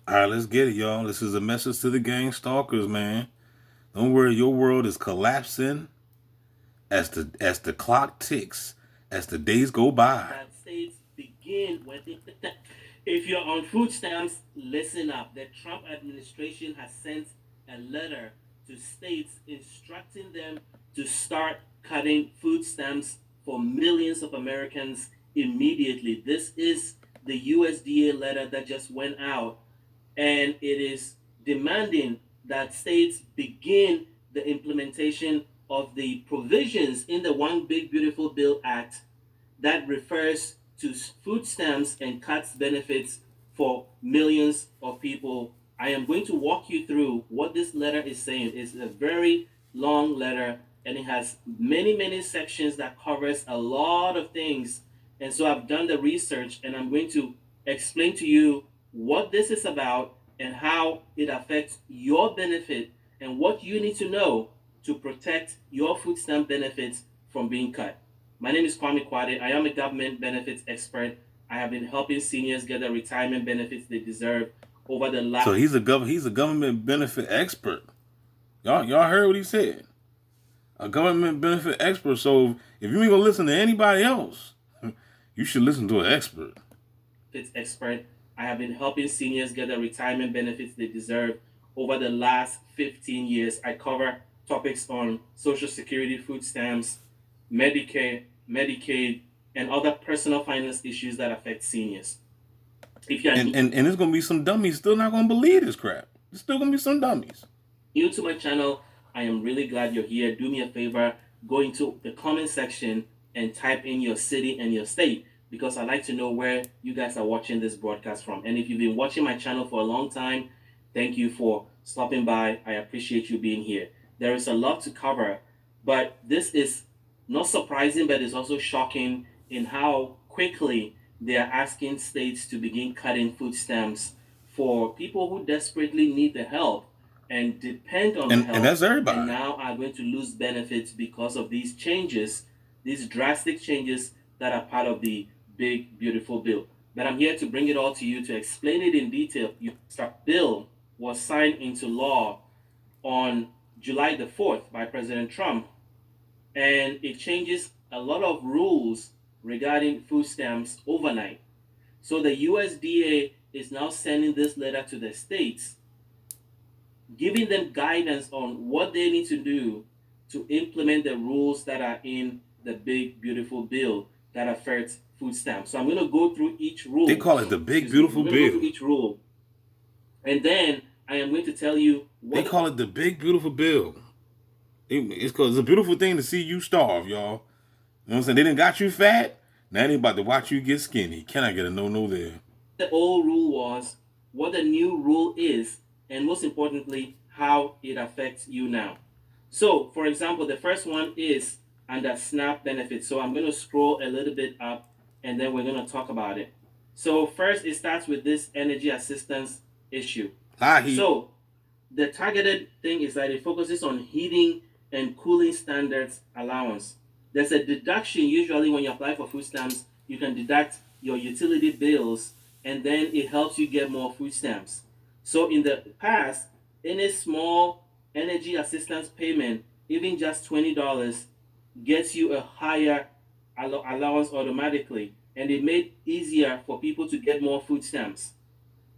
All right, let's get it, y'all. This is a message to the gang stalkers, man. Don't worry, your world is collapsing as the clock ticks, as the days go by. That states begin when if you're on food stamps, listen up. The Trump administration has sent a letter to states instructing them to start cutting food stamps for millions of Americans immediately. This is the USDA letter that just went out, and it is demanding that states begin the implementation of the provisions in the One Big Beautiful Bill Act that refers to food stamps and cuts benefits for millions of people. I am going to walk you through what this letter is saying. It's a very long letter, and it has many sections that covers a lot of things. And so I've done the research, and I'm going to explain to you what this is about and how it affects your benefit and what you need to know to protect your food stamp benefits from being cut. My name is Kwame Kwade. I am a government benefits expert. I have been helping seniors get the retirement benefits they deserve over the last. So he's a government benefit expert. Y'all heard what he said. A government benefit expert. So if you ain't gonna listen to anybody else, you should listen to an expert. Expert. I have been helping seniors get the retirement benefits they deserve over the last 15 years. I cover topics on Social Security, food stamps, Medicare, Medicaid, and other personal finance issues that affect seniors. If you're And there's gonna be some dummies still not gonna believe this crap. There's still gonna be some dummies. new to my channel, I am really glad you're here. Do me a favor, go into the comment section and type in your city and your state because I like to know where you guys are watching this broadcast from. And if you've been watching my channel for a long time, thank you for stopping by. I appreciate you being here. There is a lot to cover, but this is not surprising, but it's also shocking in how quickly they are asking states to begin cutting food stamps for people who desperately need the help and depend on the And help that's and everybody. now are going to lose benefits because of these changes, these drastic changes that are part of the big, beautiful bill. But I'm here to bring it all to you to explain it in detail. The bill was signed into law on July the 4th by President Trump, and it changes a lot of rules regarding food stamps overnight. So the USDA is now sending this letter to the states giving them guidance on what they need to do to implement the rules that are in the big beautiful bill that affects food stamps. So I'm going to go through each They rule. call it the big Excuse me. I'm beautiful going to go through bill. each rule, and then I am going to tell you They what. call it the big beautiful bill. It's cause it's a beautiful thing to see you starve, y'all. You know what I'm saying? They didn't got you fat. Now they about to watch you get skinny. Can I get a no there? The old rule was, what the new rule is, and most importantly, how it affects you now. So, for example, the first one is under SNAP benefits. So I'm going to scroll a little bit up and then we're going to talk about it. So, first, it starts with this energy assistance issue. High heat. So, the targeted thing is that it focuses on heating and cooling standards allowance. There's a deduction usually when you apply for food stamps, you can deduct your utility bills and then it helps you get more food stamps. So in the past, any small energy assistance payment, even just $20, gets you a higher allowance automatically, and it made it easier for people to get more food stamps.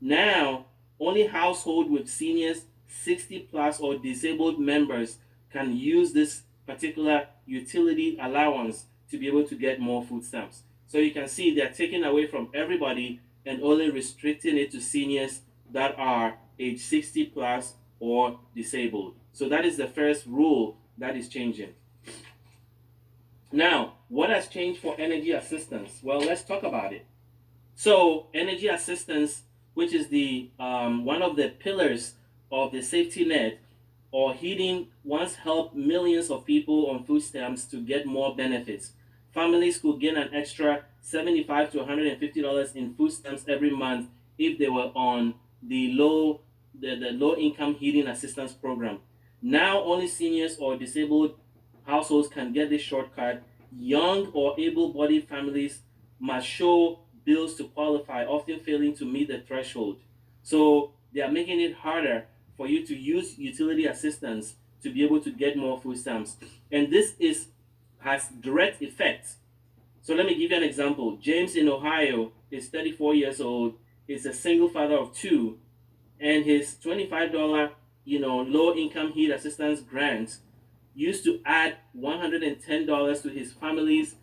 Now, only household with seniors 60 plus or disabled members can use this particular utility allowance to be able to get more food stamps. So you can see they're taking away from everybody and only restricting it to seniors that are age 60 plus or disabled. So that is the first rule that is changing. Now, what has changed for energy assistance? Well, let's talk about it. So, energy assistance, which is the one of the pillars of the safety net or heating, once helped millions of people on food stamps to get more benefits. Families could gain an extra $75 to $150 in food stamps every month if they were on the low income heating assistance program. Now, only seniors or disabled households can get this shortcut. Young or able bodied families must show bills to qualify, often failing to meet the threshold. So they are making it harder for you to use utility assistance to be able to get more food stamps. And this has direct effects. So let me give you an example. James in Ohio is 34 years old, is a single father of two, and his $25, low income heat assistance grant used to add $110 to his family's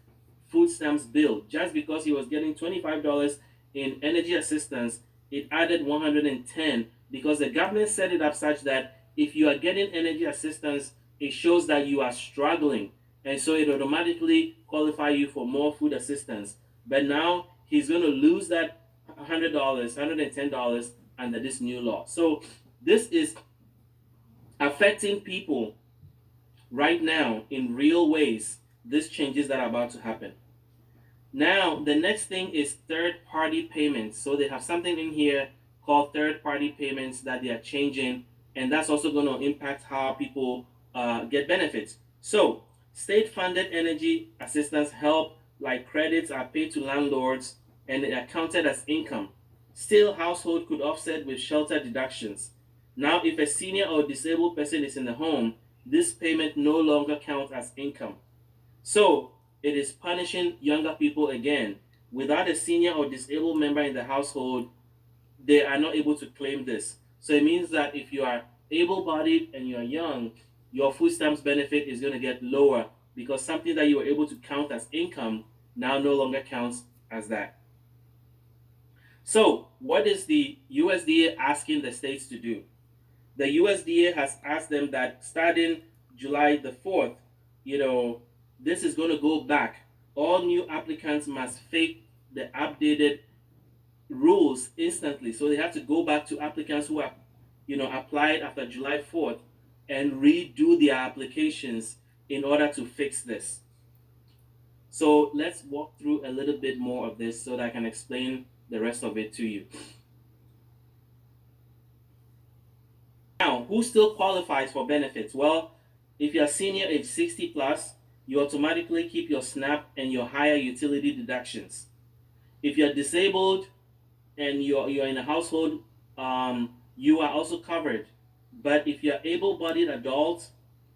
food stamps bill. Just because he was getting $25 in energy assistance, it added 110 because the government set it up such that if you are getting energy assistance, it shows that you are struggling. And so it automatically qualify you for more food assistance. But now he's going to lose that $100, $110 under this new law. So this is affecting people right now in real ways. These changes that are about to happen. Now, the next thing is third party payments. So they have something in here called third party payments that they are changing, and that's also going to impact how people get benefits. So, state funded energy assistance help, like credits, are paid to landlords and they are counted as income. Still, household could offset with shelter deductions. Now, if a senior or disabled person is in the home, this payment no longer counts as income. So it is punishing younger people again. Without a senior or disabled member in the household, they are not able to claim this. So it means that if you are able bodied and you are young, your food stamps benefit is going to get lower because something that you were able to count as income now no longer counts as that. So, what is the USDA asking the states to do? The USDA has asked them that starting July the 4th, this is going to go back. All new applicants must fake the updated rules instantly. So they have to go back to applicants who have, applied after July 4th and redo their applications in order to fix this. So let's walk through a little bit more of this so that I can explain the rest of it to you. Now, who still qualifies for benefits? Well, if you're senior age 60 plus, you automatically keep your SNAP and your higher utility deductions. If you're disabled and you're in a household, you are also covered. But if you're able-bodied adult,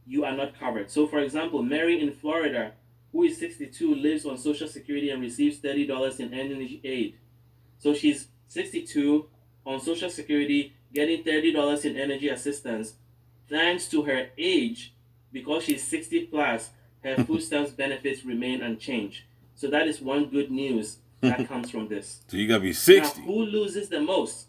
you are not covered. So, for example, Mary in Florida, who is 62, lives on Social Security and receives $30 in energy aid. So she's 62 on Social Security, getting $30 in energy assistance. Thanks to her age, because she's 60 plus, her food stamps benefits remain unchanged. So that is one good news that comes from this. So you gotta be 60. Now, who loses the most?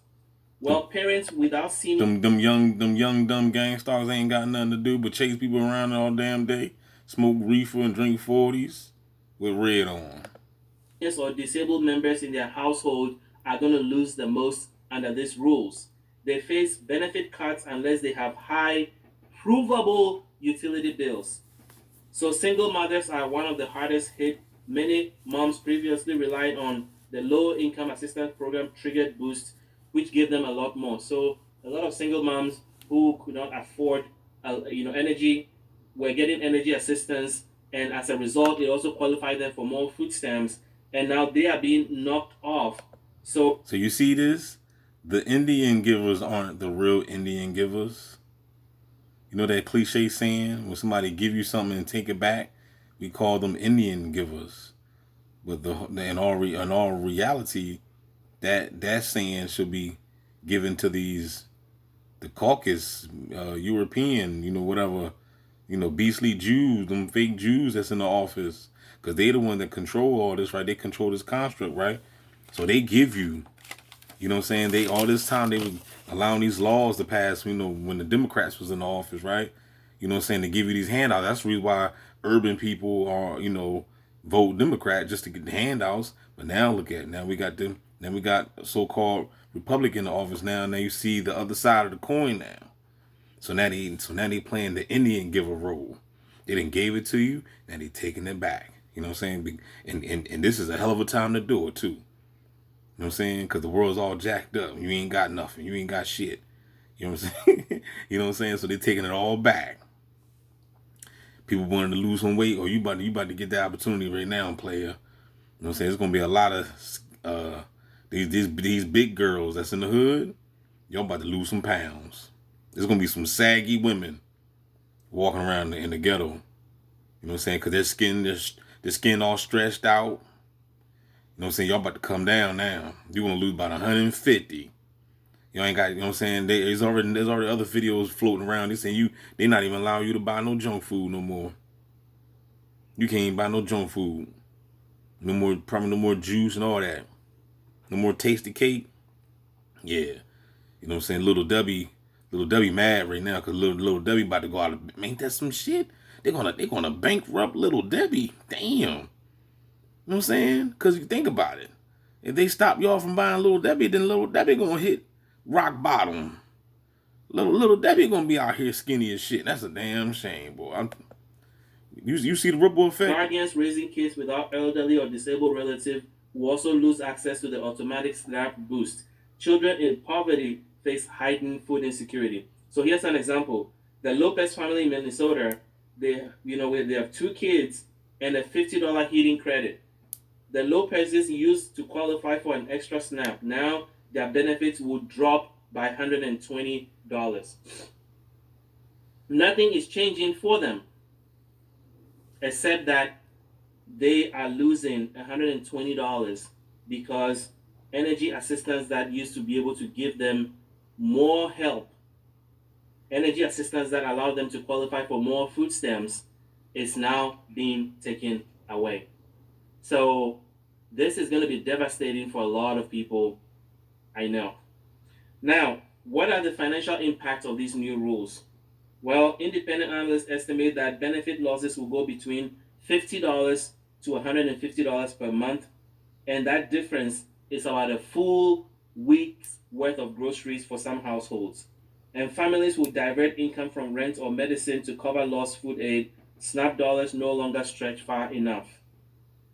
Well, parents without senior. Them young dumb gangsters ain't got nothing to do but chase people around all damn day, smoke reefer and drink 40s with red on. Or disabled members in their household are going to lose the most under these rules. They face benefit cuts unless they have high, provable utility bills. So single mothers are one of the hardest hit. Many moms previously relied on the low income assistance program triggered boost, which gave them a lot more. So a lot of single moms who could not afford, energy, were getting energy assistance, and as a result, it also qualified them for more food stamps. And now they are being knocked off. So you see this? The Indian givers aren't the real Indian givers. You know that cliche saying, when somebody give you something and take it back, we call them Indian givers. But in all reality, that saying should be given to the Caucasus, European, whatever, beastly Jews, them fake Jews that's in the office, because they the one that control all this, right? They control this construct, right? So they give you, what I'm saying? They all this time they were allowing these laws to pass, when the Democrats was in the office, right? What I'm saying? They give you these handouts. That's the reason why urban people are, vote Democrat just to get the handouts. But now look at it. Now we got them. Then we got so-called Republican in the office now. Now you see the other side of the coin now. So now they playing the Indian giver role. They didn't gave it to you. Now they taking it back. You know what I'm saying? And this is a hell of a time to do it too. You know what I'm saying? Because the world's all jacked up. You ain't got nothing. You ain't got shit. You know what I'm saying? You know what I'm saying? So they're taking it all back. People wanting to lose some weight, or you about to get the opportunity right now, player. You know what I'm saying? It's gonna be a lot of these big girls that's in the hood. Y'all about to lose some pounds. There's gonna be some saggy women walking around in the ghetto. You know what I'm saying? Cause their skin all stretched out. You know what I'm saying? Y'all about to come down now. You're gonna lose about 150. You ain't got, you know what I'm saying? There's already other videos floating around. They saying they not even allowing you to buy no junk food no more. You can't even buy no junk food. No more, probably no more juice and all that. No more tasty cake. Yeah. You know what I'm saying? Little Debbie mad right now because little Debbie about to go out of, ain't that some shit? They're gonna bankrupt Little Debbie. Damn. You know what I'm saying? Because you think about it. If they stop y'all from buying Little Debbie, then Little Debbie gonna hit rock bottom. Little Debbie gonna be out here skinny as shit. That's a damn shame, boy. You see the ripple effect? Guardians raising kids without elderly or disabled relative will also lose access to the automatic SNAP boost. Children in poverty face heightened food insecurity. So here's an example. The Lopez family in Minnesota, they have 2 kids and a $50 heating credit. The Lopez's used to qualify for an extra SNAP. Now their benefits will drop by $120. Nothing is changing for them, except that they are losing $120 because energy assistance that used to be able to give them more help, energy assistance that allowed them to qualify for more food stamps, is now being taken away. So this is going to be devastating for a lot of people, I know. Now, what are the financial impacts of these new rules? Well, independent analysts estimate that benefit losses will go between $50 to $150 per month, and that difference is about a full week's worth of groceries for some households. And families will divert income from rent or medicine to cover lost food aid. SNAP dollars no longer stretch far enough.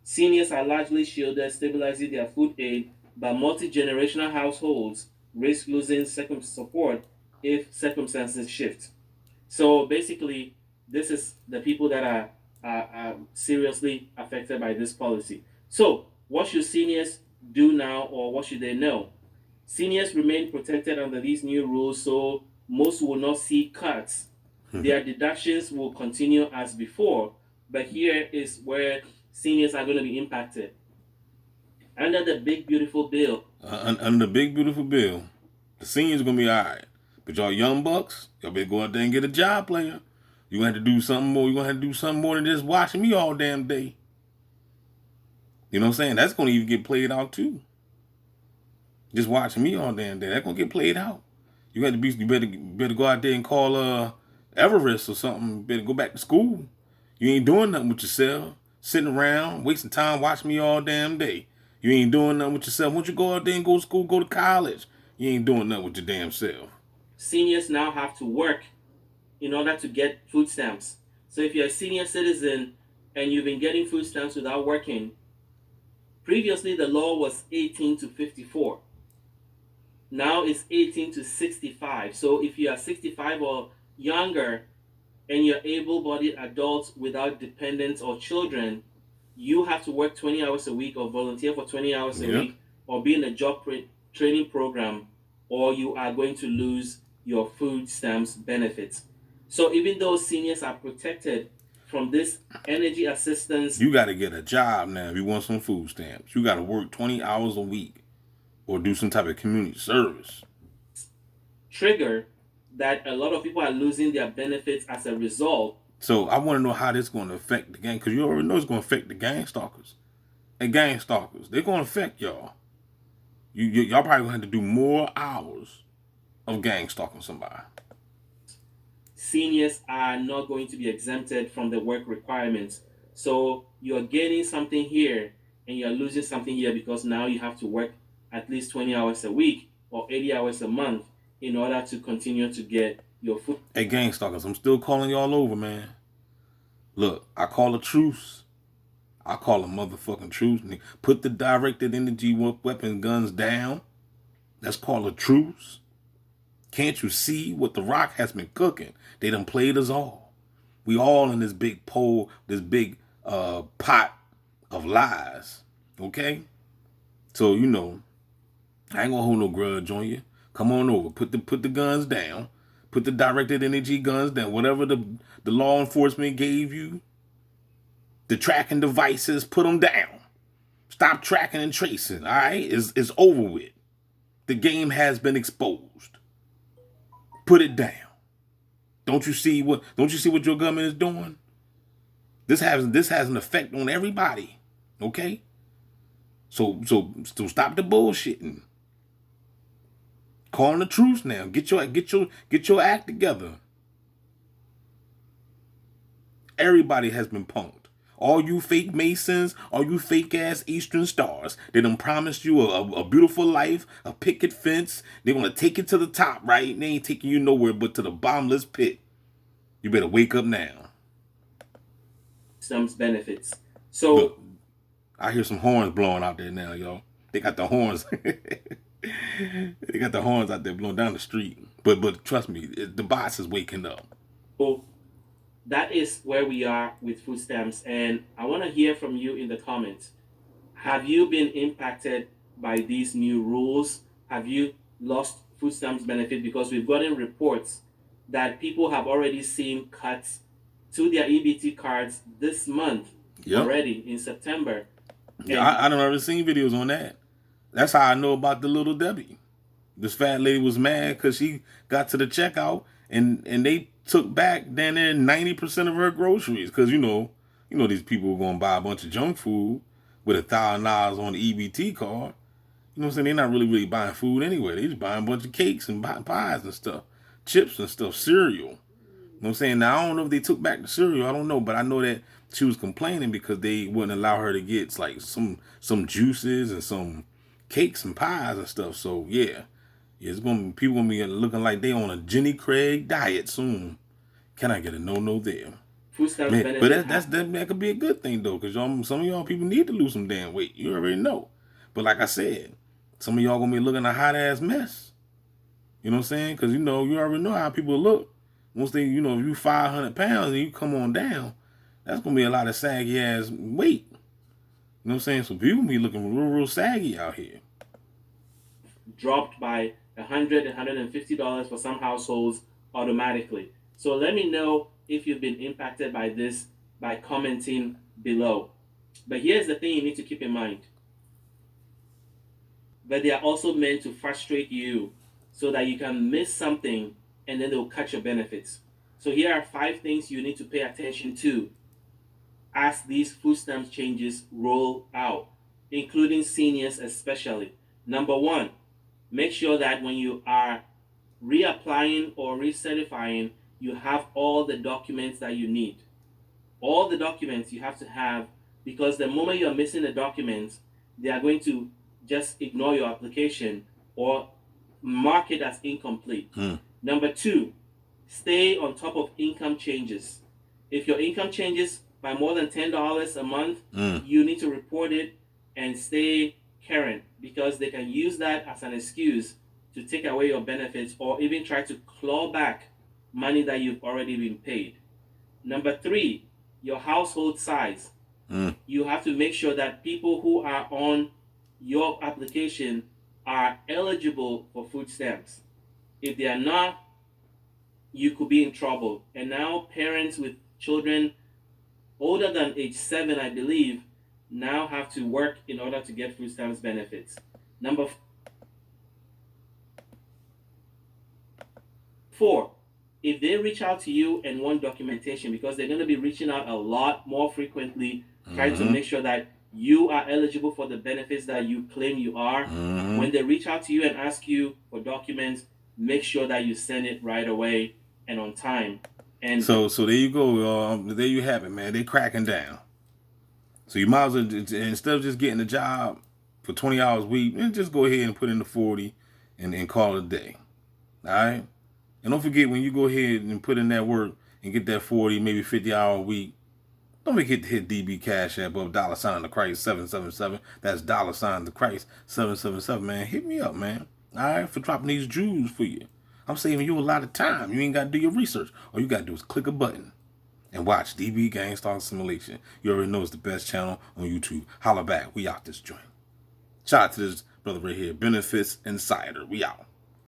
Seniors are largely shielded, stabilizing their food aid, but multi-generational households risk losing support if circumstances shift. So basically, this is the people that are seriously affected by this policy. So what should seniors do now, or what should they know? Seniors remain protected under these new rules, so most will not see cuts. Their deductions will continue as before, but here is where seniors are going to be impacted. Under the big beautiful bill, under the big beautiful bill, the seniors gonna be all right. But y'all young bucks, y'all better go out there and get a job, player. You gonna have to do something more. You gonna have to do something more than just watching me all damn day. You know what I'm saying? That's gonna even get played out too. Just watching me all damn day, that's gonna get played out. You better go out there and call Everest or something. You better go back to school. You ain't doing nothing with yourself. Sitting around, wasting time watching me all damn day. You ain't doing nothing with yourself. Once you go out there and go to school, go to college, you ain't doing nothing with your damn self. Seniors now have to work in order to get food stamps. So if you're a senior citizen and you've been getting food stamps without working, previously the law was 18 to 54. Now it's 18 to 65. So if you are 65 or younger and you're able-bodied adults without dependents or children, you have to work 20 hours a week or volunteer for 20 hours a week or be in a job training program, or you are going to lose your food stamps benefits. So even though seniors are protected from this energy assistance, you got to get a job now if you want some food stamps. You got to work 20 hours a week or do some type of community service. Trigger that a lot of people are losing their benefits as a result. So I want to know how this is going to affect the gang, because you already know it's going to affect the gang stalkers. And gang stalkers, they're going to affect y'all. Y'all probably going to have to do more hours of gang stalking somebody. Seniors are not going to be exempted from the work requirements. So you're gaining something here and you're losing something here, because now you have to work at least 20 hours a week or 80 hours a month in order to continue to get your food. Hey, gang stalkers, I'm still calling y'all over, man. Look, I call a truce. I call a motherfucking truce. Put the directed energy weapon guns down. That's called a truce. Can't you see what The Rock has been cooking? They done played us all. We all in this big pot of lies. Okay? So, I ain't gonna hold no grudge on you. Come on over. Put the guns down. Put the directed energy guns down. Whatever the law enforcement gave you, the tracking devices, put them down. Stop tracking and tracing. All right, it's over with. The game has been exposed. Put it down. Don't you see what your government is doing? This has an effect on everybody. Okay? So stop the bullshitting. Calling the truce now. Get your act together. Everybody has been punked. All you fake Masons, all you fake ass Eastern Stars, they done promised you a beautiful life, a picket fence. They're gonna take it to the top, right? They ain't taking you nowhere but to the bottomless pit. You better wake up now. Some benefits. So look, I hear some horns blowing out there now, y'all. They got the horns. They got the horns out there blowing down the street. But trust me, the boss is waking up. Well, that is where we are with food stamps, and I want to hear from you in the comments. Have you been impacted by these new rules? Have you lost food stamps benefit? Because we've gotten reports that people have already seen cuts to their EBT cards this month already in September. Yeah, I don't ever seen videos on that. That's how I know about the little Debbie. This fat lady was mad because she got to the checkout and they took back down there 90% of her groceries because you know these people were gonna buy a bunch of junk food with $1,000 on the EBT card. You know what I'm saying? They're not really buying food anyway. They just buying a bunch of cakes and pies and stuff, chips and stuff, cereal. You know what I'm saying? Now I don't know if they took back the cereal. I don't know, but I know that she was complaining because they wouldn't allow her to get like some juices and some cakes and pies and stuff. So yeah. It's people gonna be looking like they on a Jenny Craig diet soon. Can I get a no there? Man, but that could be a good thing though, because some of y'all people need to lose some damn weight. You already know. But like I said, some of y'all gonna be looking a hot ass mess. You know what I'm saying? Because you already know how people look. Once they, if you 500 pounds and you come on down, that's gonna be a lot of saggy ass weight. You know what I'm saying? So people be looking real saggy out here. Dropped by $100, $150 for some households automatically. So let me know if you've been impacted by this by commenting below. But here's the thing you need to keep in mind. But they are also meant to frustrate you so that you can miss something and then they'll cut your benefits. So here are 5 things you need to pay attention to as these food stamps changes roll out, including seniors especially. Number 1, make sure that when you are reapplying or recertifying, you have all the documents that you need. All the documents you have to have, because the moment you're missing the documents, they are going to just ignore your application or mark it as incomplete. Number 2, stay on top of income changes. If your income changes by more than $10 a month, you need to report it and stay current, because they can use that as an excuse to take away your benefits or even try to claw back money that you've already been paid. Number 3, your household size. You have to make sure that people who are on your application are eligible for food stamps. If they are not, you could be in trouble. And now parents with children older than age 7, I believe, now have to work in order to get food stamps benefits. Number 4, if they reach out to you and want documentation, because they're going to be reaching out a lot more frequently, trying to make sure that you are eligible for the benefits that you claim you are. When they reach out to you and ask you for documents, make sure that you send it right away and on time. And so there you go. There you have it, man. They cracking down. So you might as well, instead of just getting a job for 20 hours a week, just go ahead and put in the 40 and call it a day. All right? And don't forget, when you go ahead and put in that work and get that 40, maybe 50-hour a week, don't forget to hit DB Cash App up $ the Christ 777. That's $ the Christ 777, man. Hit me up, man. All right? For dropping these jewels for you. I'm saving you a lot of time. You ain't got to do your research. All you got to do is click a button and watch DB Gang Starr Simulation. You already know it's the best channel on YouTube. Holla back. We out this joint. Shout out to this brother right here, Benefits Insider. We out.